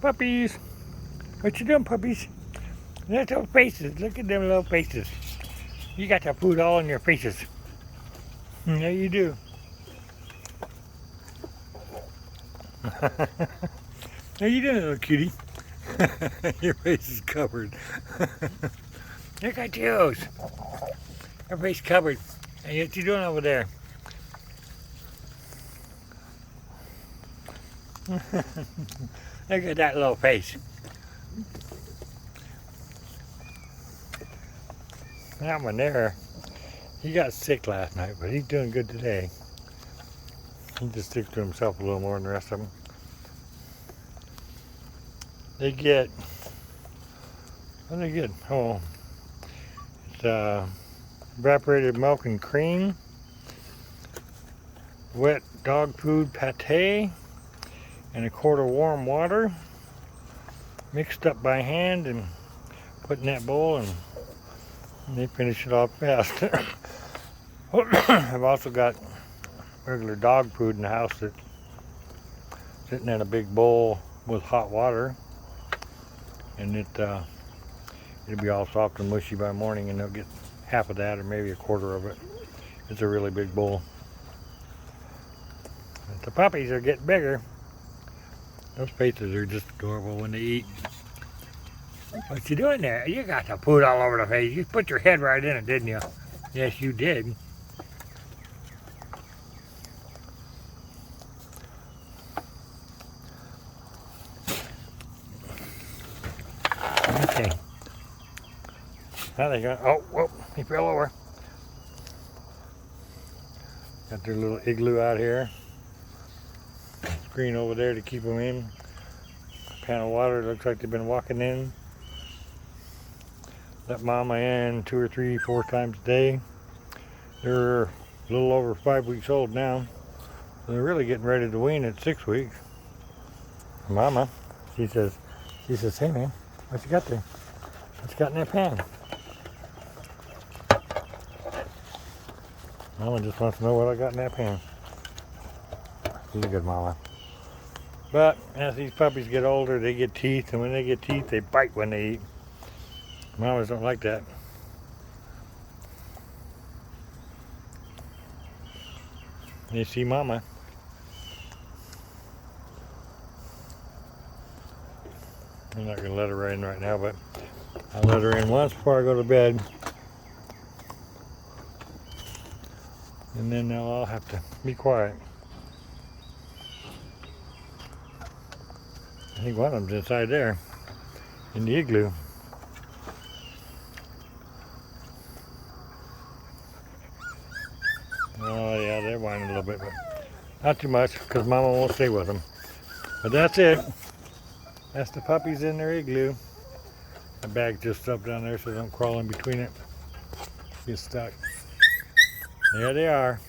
Puppies. What you doing, puppies? Look at those faces. Look at them little faces. You got the food all in your faces. Yeah, you do. How you doing, little cutie? Your face is covered. Look at yours. Your face covered. Hey, what you doing over there? Look at that little face. That one there, he got sick last night, but he's doing good today. He just sticks to himself a little more than the rest of them. They get, what do they get? Oh, it's evaporated milk and cream, wet dog food pate, and a quart of warm water, mixed up by hand and put in that bowl, and they finish it off fast. I've also got regular dog food in the house that's sitting in a big bowl with hot water, and it'll be all soft and mushy by morning, and they'll get half of that or maybe a quarter of it. It's a really big bowl. But the puppies are getting bigger. Those faces are just adorable when they eat. What you doing there? You got the food all over the face. You put your head right in it, didn't you? Yes, you did. Okay. Now they got, oh, whoa, he fell over. Got their little igloo out here. Screen over there to keep them in. Pan of water, looks like they've been walking in. Let mama in 2 or 3, 4 times a day. They're a little over 5 weeks old now. So they're really getting ready to wean at 6 weeks. Mama, she says, hey man, what you got there? What you got in that pan? Mama just wants to know what I got in that pan. She's a good mama. But as these puppies get older, they get teeth, and when they get teeth, they bite when they eat. Mamas don't like that. You see mama. I'm not going to let her in right now, but I'll let her in once before I go to bed. And then they'll all have to be quiet. I think one of them's inside there, in the igloo. Oh yeah, they're whining a little bit, but not too much, because mama won't stay with them. But that's it. That's the puppies in their igloo. The bag's just up down there so they don't crawl in between it. Get stuck. There they are.